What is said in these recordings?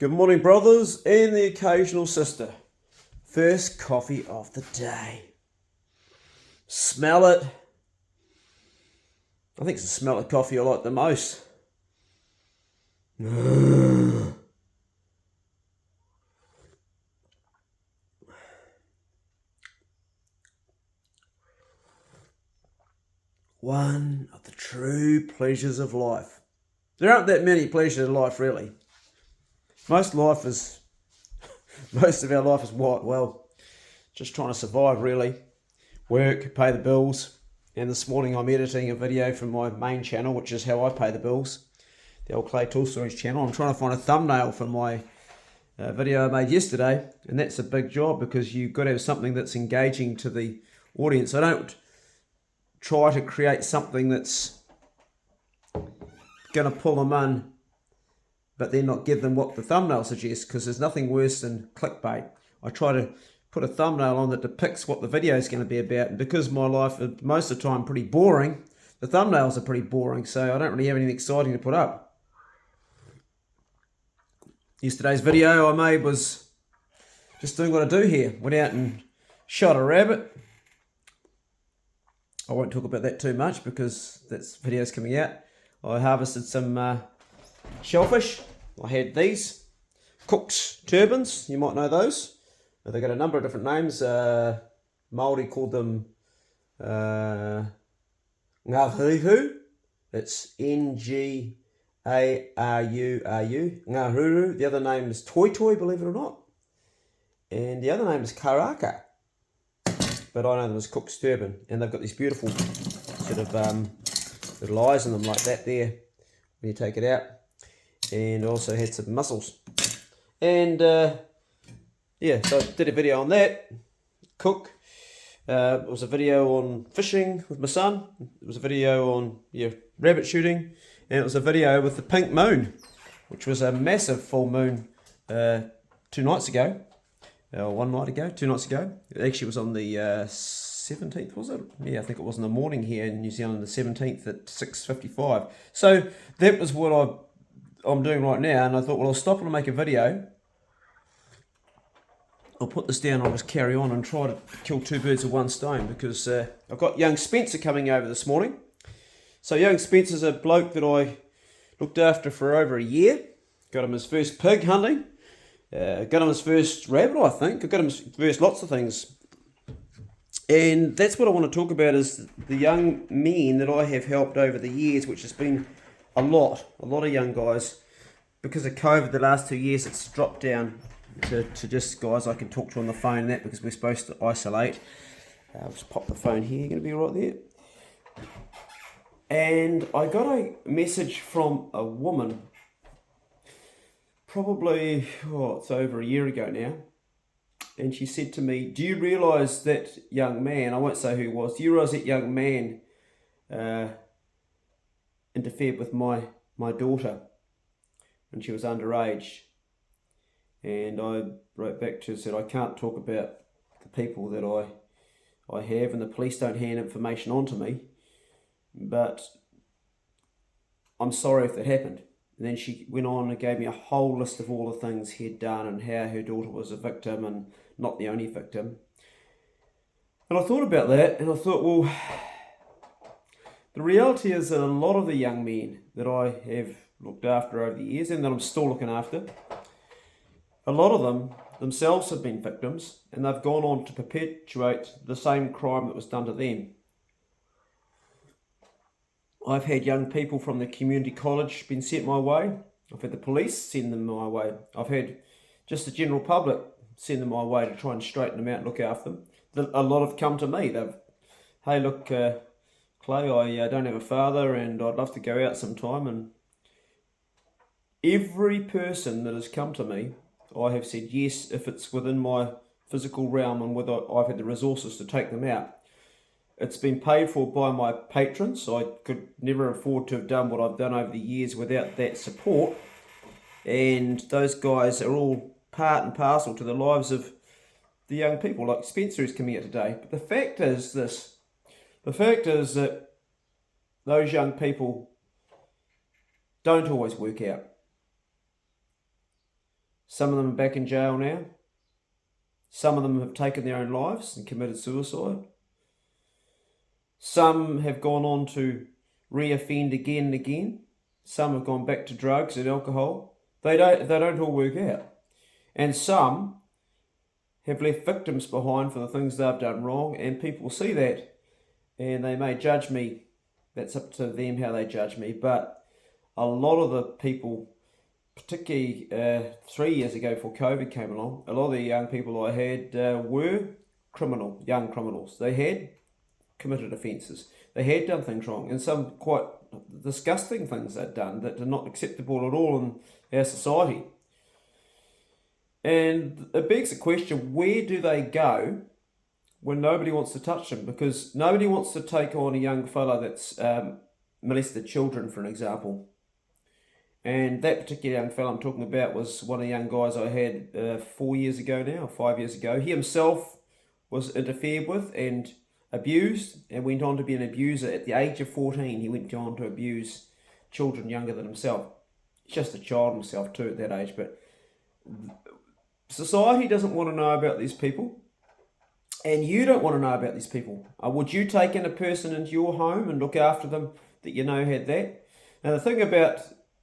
Good morning, brothers and the occasional sister. First coffee of the day. Smell it. I think it's the smell of coffee I like the most. One of the true pleasures of life. There aren't that many pleasures in life, really. Most of our life is what? Well, just trying to survive, really. Work, pay the bills. And this morning I'm editing a video from my main channel, which is how I pay the bills. The old Clay Tool Stories channel. I'm trying to find a thumbnail for my video I made yesterday. And that's a big job because you've got to have something that's engaging to the audience. I don't try to create something that's going to pull them in, but then not give them what the thumbnail suggests, because there's nothing worse than clickbait. I try to put a thumbnail on that depicts what the video is going to be about, and because my life is most of the time pretty boring, the thumbnails are pretty boring, so I don't really have anything exciting to put up. Yesterday's video I made was just doing what I do here. Went out and shot a rabbit. I won't talk about that too much because that video's coming out. I harvested some shellfish. I had these Cook's turbans, you might know those. They've got a number of different names. Māori called them ngāhuru. It's Ngāruru, ngāruru. The other name is toi toi, believe it or not. And the other name is karaka. But I know them as Cook's turban. And they've got these beautiful sort of little eyes in them like that there when you take it out. And also had some mussels. And yeah, so I did a video on that, cook. It was a video on fishing with my son. It was a video on rabbit shooting. And it was a video with the pink moon, which was a massive full moon 2 nights ago. 1 night ago, 2 nights ago. It actually was on the 17th, was it? Yeah, I think it was in the morning here in New Zealand, the 17th at 6:55. So that was what I'm doing right now, and I thought, well, I'll stop and make a video. I'll put this down, I'll just carry on and try to kill 2 birds with 1 stone, because I've got young Spencer coming over this morning. So young Spencer's a bloke that I looked after for over a year. Got him his first pig hunting. Got him his first rabbit, I think. I got him his first lots of things. And that's what I want to talk about, is the young men that I have helped over the years, which has been a lot of young guys. Because of COVID, the last 2 years, it's dropped down to just guys I can talk to on the phone and that, because we're supposed to isolate. I'll just pop the phone here, you're going to be right there. And I got a message from a woman, probably, it's over a year ago now. And she said to me, do you realise that young man, I won't say who it was, do you realise that young man interfered with my daughter when she was underage? And I wrote back to her and said, I can't talk about the people that I have, and the police don't hand information on to me, but I'm sorry if that happened. And then she went on and gave me a whole list of all the things he had done and how her daughter was a victim and not the only victim. And I thought about that, and I thought, well, the reality is that a lot of the young men that I have looked after over the years, and that I'm still looking after, a lot of them themselves have been victims, and they've gone on to perpetuate the same crime that was done to them. I've had young people from the community college been sent my way. I've had the police send them my way. I've had just the general public send them my way to try and straighten them out and look after them. A lot have come to me. Hey, look, Clay, I don't have a father and I'd love to go out sometime. And every person that has come to me, I have said yes if it's within my physical realm and whether I've had the resources to take them out. It's been paid for by my patrons. I could never afford to have done what I've done over the years without that support. And those guys are all part and parcel to the lives of the young people, like Spencer who's coming out today. But the fact is this. The fact is that those young people don't always work out. Some of them are back in jail now. Some of them have taken their own lives and committed suicide. Some have gone on to re-offend again and again. Some have gone back to drugs and alcohol. They don't all work out. And some have left victims behind for the things they've done wrong, and people see that and they may judge me. That's up to them how they judge me. But a lot of the people, particularly 3 years ago before COVID came along, a lot of the young people I had were young criminals. They had committed offences. They had done things wrong, and some quite disgusting things they'd done that are not acceptable at all in our society. And it begs the question, where do they go when nobody wants to touch them? Because nobody wants to take on a young fella that's molested children, for an example. And that particular young fella I'm talking about was one of the young guys I had 4 years ago now, 5 years ago. He himself was interfered with and abused, and went on to be an abuser. At the age of 14, he went on to abuse children younger than himself. He's just a child himself too at that age, but society doesn't want to know about these people, and you don't want to know about these people. Would you take in a person into your home and look after them that you know had that? Now, the thing about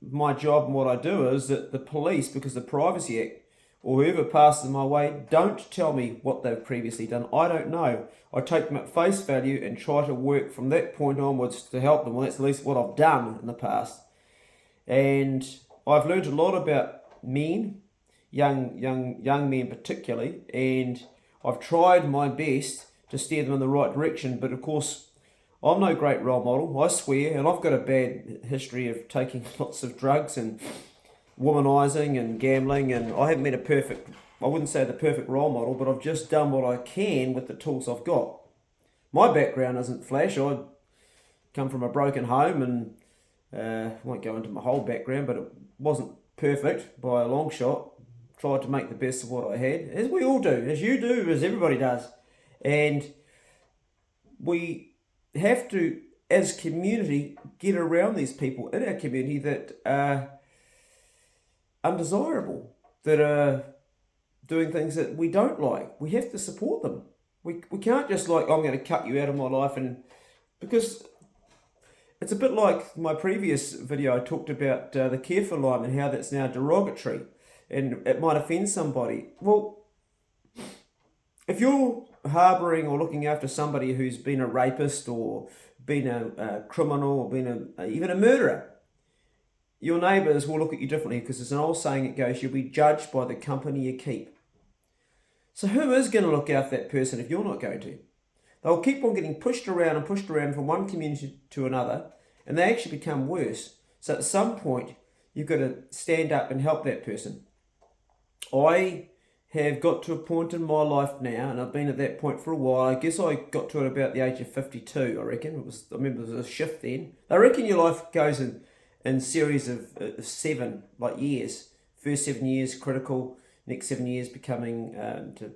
my job and what I do is that the police, because the Privacy Act, or whoever passes my way, don't tell me what they've previously done. I don't know. I take them at face value and try to work from that point onwards to help them. Well, that's at least what I've done in the past. And I've learned a lot about men, young men particularly, and I've tried my best to steer them in the right direction. But of course, I'm no great role model, I swear, and I've got a bad history of taking lots of drugs and womanizing and gambling, and I haven't been I wouldn't say the perfect role model, but I've just done what I can with the tools I've got. My background isn't flash. I come from a broken home, and I won't go into my whole background, but it wasn't perfect by a long shot. Tried to make the best of what I had, as we all do, as you do, as everybody does. And we have to, as community, get around these people in our community that are undesirable, that are doing things that we don't like. We have to support them. We can't just I'm going to cut you out of my life, and because it's a bit like my previous video. I talked about the careful line and how that's now derogatory and it might offend somebody. Well, if you're harbouring or looking after somebody who's been a rapist or been a criminal or been even a murderer, your neighbours will look at you differently, because there's an old saying that goes, you'll be judged by the company you keep. So who is going to look after that person if you're not going to? They'll keep on getting pushed around from one community to another, and they actually become worse. So at some point, you've got to stand up and help that person. I have got to a point in my life now, and I've been at that point for a while. I guess I got to it about the age of 52, I reckon. I remember there was a shift then. I reckon your life goes in series of 7 years. First 7 years critical, next 7 years becoming to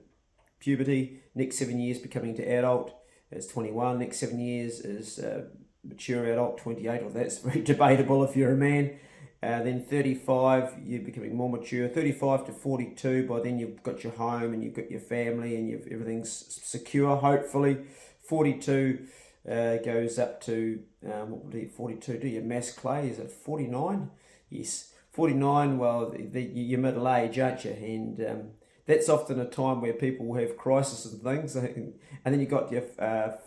puberty, next 7 years becoming to adult, it's 21, next 7 years is mature adult, 28, or that's very debatable if you're a man. Then 35, you're becoming more mature. 35 to 42, by then you've got your home and you've got your family and everything's secure, hopefully. 42 goes up to, what would it 42 do? Your mass clay, is it 49? Yes, 49, well, you're middle age, aren't you? And that's often a time where people have crisis and things. And then you've got your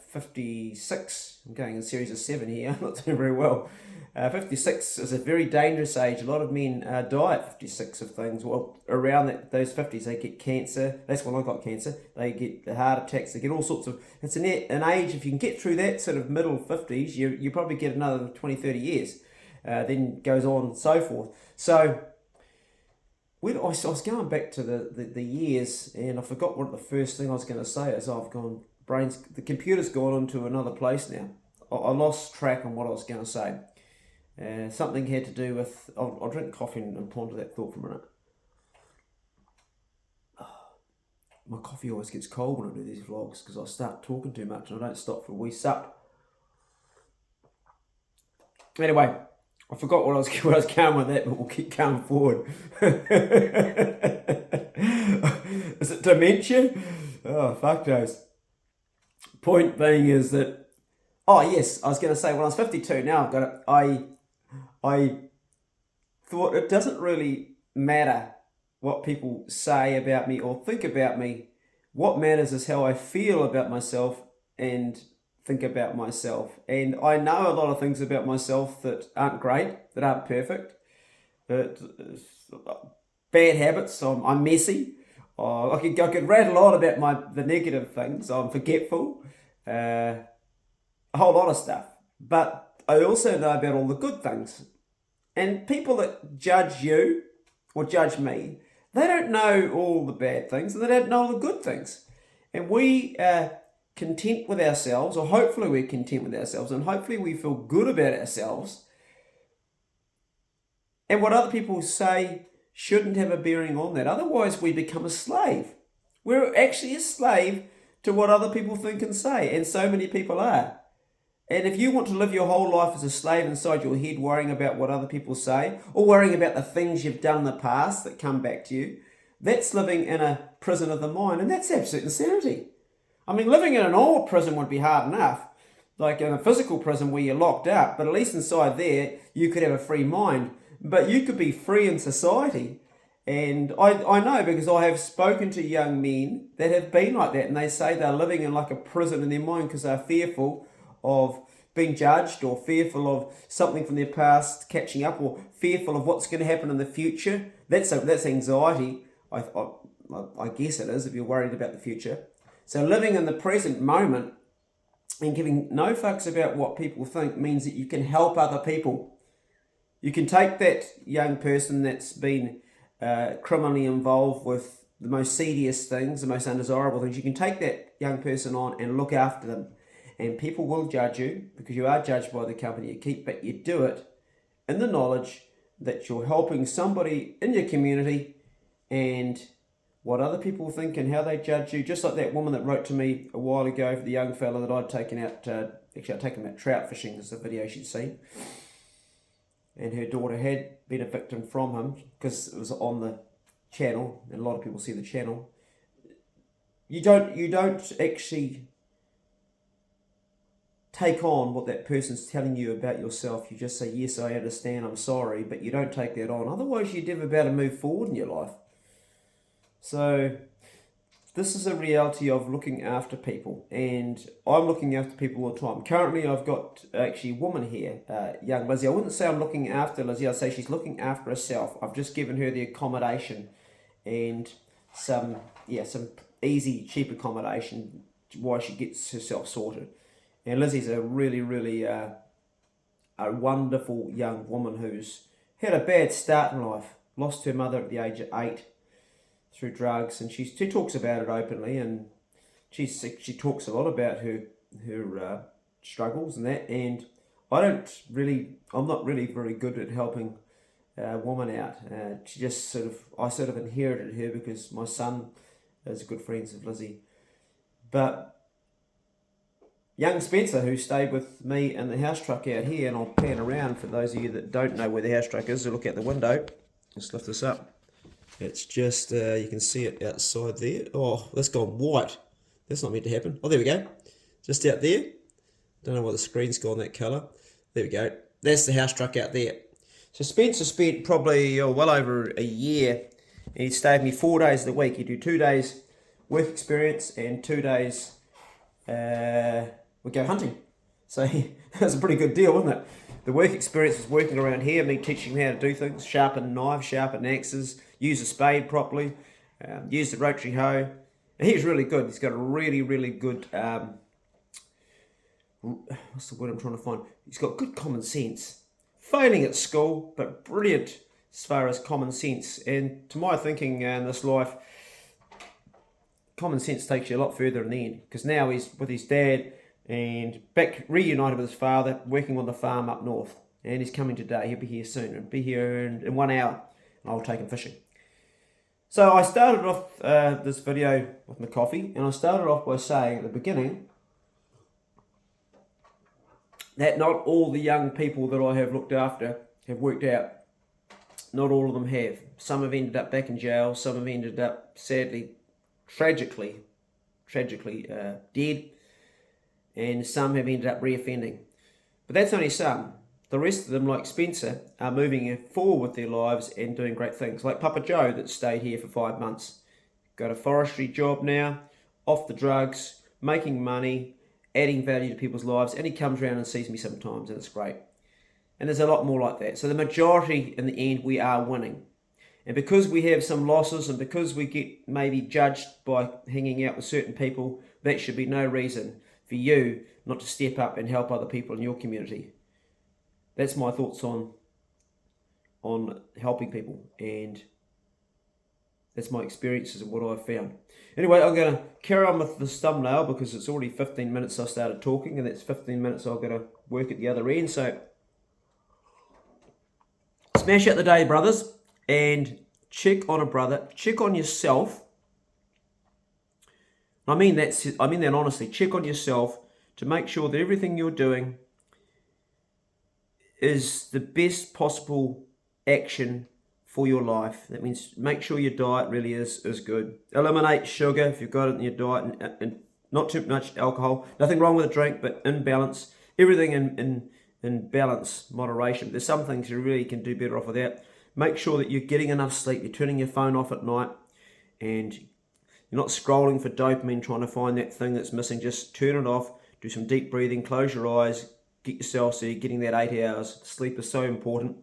56, I'm going in a series of 7 here, I'm not doing very well. 56 is a very dangerous age. A lot of men die at 56 of things. Well, around those 50s, they get cancer. That's when I got cancer. They get the heart attacks. They get all sorts of... It's an age, if you can get through that sort of middle 50s, you probably get another 20, 30 years. Then goes on and so forth. So when I was going back to the years, and I forgot what the first thing I was going to say is. The computer's gone into another place now. I lost track on what I was going to say. Something had to do with... I'll drink coffee and ponder that thought for a minute. My coffee always gets cold when I do these vlogs because I start talking too much and I don't stop for a wee sup. Anyway, I forgot where I was going with that, but we'll keep going forward. Is it dementia? Oh, fuck knows. Point being is that, oh yes, I was going to say when I was 52. Now I've got it. I thought it doesn't really matter what people say about me or think about me. What matters is how I feel about myself and think about myself. And I know a lot of things about myself that aren't great, that aren't perfect, that bad habits. I'm messy. I could rattle on about the negative things. I'm forgetful, a whole lot of stuff. But I also know about all the good things. And people that judge you or judge me, they don't know all the bad things and they don't know all the good things. And we are content with ourselves, or hopefully we're content with ourselves, and hopefully we feel good about ourselves. And what other people say shouldn't have a bearing on that. Otherwise, we become a slave. We're actually a slave to what other people think and say, and so many people are. And if you want to live your whole life as a slave inside your head, worrying about what other people say, or worrying about the things you've done in the past that come back to you, that's living in a prison of the mind, and that's absolute insanity. I mean, living in an old prison would be hard enough, like in a physical prison where you're locked up, but at least inside there, you could have a free mind. But you could be free in society. And I know because I have spoken to young men that have been like that, and they say they're living in like a prison in their mind because they're fearful of being judged, or fearful of something from their past catching up, or fearful of what's going to happen in the future. That's anxiety. I guess it is if you're worried about the future. So living in the present moment and giving no fucks about what people think means that you can help other people. You can take that young person that's been criminally involved with the most seediest things, the most undesirable things. You can take that young person on and look after them. And people will judge you because you are judged by the company you keep, but you do it in the knowledge that you're helping somebody in your community, and what other people think and how they judge you. Just like that woman that wrote to me a while ago for the young fella that I'd taken out, I'd taken him out trout fishing, is the video she'd seen. And her daughter had been a victim from him because it was on the channel, and a lot of people see the channel. You don't actually take on what that person's telling you about yourself. You just say, yes, I understand, I'm sorry, but you don't take that on. Otherwise, you'd never be able to move forward in your life. So this is a reality of looking after people, and I'm looking after people all the time. Currently, I've got actually a woman here, young Lizzie. I wouldn't say I'm looking after Lizzie, I'd say she's looking after herself. I've just given her the accommodation and some easy, cheap accommodation while she gets herself sorted. And Lizzie's a really, really a wonderful young woman who's had a bad start in life. Lost her mother at the age of 8 through drugs, and she talks about it openly, and she talks a lot about her struggles and that. And I'm not really very good at helping a woman out. I sort of inherited her because my son is good friends with Lizzie. But young Spencer, who stayed with me in the house truck out here, and I'll pan around for those of you that don't know where the house truck is, to look out the window. Let's lift this up. It's just, you can see it outside there. Oh, that's gone white. That's not meant to happen. Oh, there we go. Just out there. Don't know why the screen's gone that colour. There we go. That's the house truck out there. So Spencer spent probably well over a year, and he stayed with me 4 days of the week. He'd do 2 days work experience and 2 days we go hunting. So that's a pretty good deal, wasn't it? The work experience was working around here, me teaching him how to do things, sharpen knives, sharpen axes, use a spade properly, use the rotary hoe. And he's really good. He's got a really, really good, what's the word I'm trying to find? He's got good common sense. Failing at school, but brilliant as far as common sense. And to my thinking in this life, common sense takes you a lot further in the end, because now he's with his dad and back reunited with his father, working on the farm up north. And he's coming today. He'll be here soon. He'll be here in 1 hour, and I'll take him fishing. So I started off this video with my coffee, and I started off by saying at the beginning that not all the young people that I have looked after have worked out. Not all of them have. Some have ended up back in jail. Some have ended up, sadly, tragically dead. And some have ended up reoffending. But that's only some. The rest of them, like Spencer, are moving forward with their lives and doing great things. Like Papa Joe that stayed here for 5 months. Got a forestry job now, off the drugs, making money, adding value to people's lives, and he comes around and sees me sometimes, and it's great. And there's a lot more like that. So the majority, in the end, we are winning. And because we have some losses and because we get maybe judged by hanging out with certain people, that should be no reason for you not to step up and help other people in your community. That's my thoughts on helping people, and that's my experiences and what I've found. Anyway, I'm going to carry on with this thumbnail because it's already 15 minutes I started talking, and that's 15 minutes I've got to work at the other end. So smash out the day, brothers, and check on a brother. Check on yourself. I mean that honestly. Check on yourself to make sure that everything you're doing is the best possible action for your life. That means make sure your diet really is good. Eliminate sugar if you've got it in your diet, and not too much alcohol. Nothing wrong with a drink, but in balance. Everything in balance, moderation. There's some things you really can do better off of that. Make sure that you're getting enough sleep. You're turning your phone off at night, and you're not scrolling for dopamine, trying to find that thing that's missing. Just turn it off. Do some deep breathing. Close your eyes. Get yourself so you're getting that 8 hours. Sleep is so important.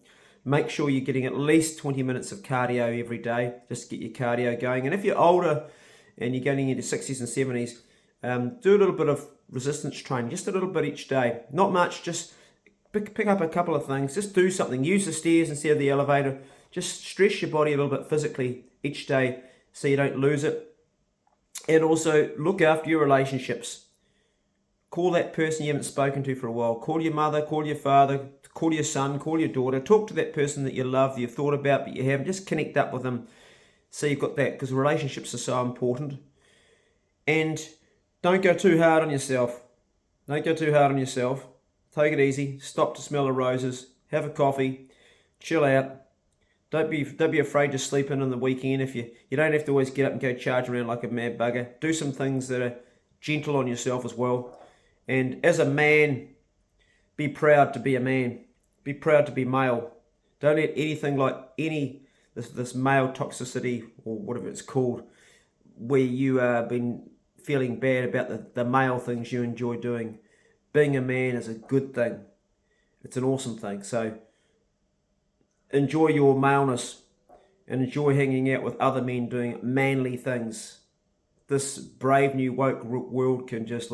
Make sure you're getting at least 20 minutes of cardio every day. Just get your cardio going. And if you're older and you're getting into 60s and 70s, do a little bit of resistance training, just a little bit each day. Not much, just pick up a couple of things. Just do something. Use the stairs instead of the elevator. Just stress your body a little bit physically each day so you don't lose it. And also look after your relationships. Call that person you haven't spoken to for a while. Call your mother, call your father, call your son, call your daughter. Talk to that person that you love, that you've thought about, but you haven't. Just connect up with them so you've got that, because relationships are so important. And don't go too hard on yourself. Don't go too hard on yourself. Take it easy. Stop to smell the roses. Have a coffee. Chill out. Don't be afraid to sleep in on the weekend. If you don't have to always get up and go charge around like a mad bugger. Do some things that are gentle on yourself as well. And as a man, be proud to be a man. Be proud to be male. Don't let anything like this male toxicity, or whatever it's called, where you have been feeling bad about the male things you enjoy doing. Being a man is a good thing. It's an awesome thing. So enjoy your maleness and enjoy hanging out with other men doing manly things. This brave new woke world can just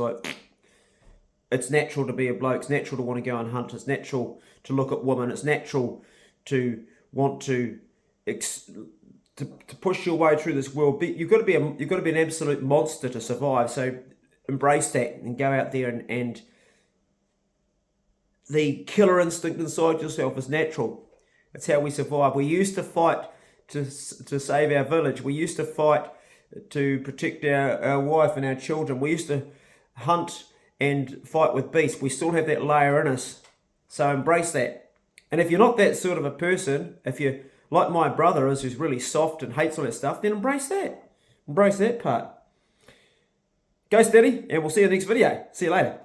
it's natural to be a bloke. It's natural to want to go and hunt. It's natural to look at women. It's natural to want to push your way through this world. You've got to be an absolute monster to survive. So embrace that and go out there and the killer instinct inside yourself is natural. It's how we survive. We used to fight to save our village. We used to fight to protect our wife and our children. We used to hunt and fight with beasts. We still have that layer in us. So embrace that. And if you're not that sort of a person, if you're like my brother is, who's really soft and hates all that stuff, then embrace that. Embrace that part. Go steady, and we'll see you in the next video. See you later.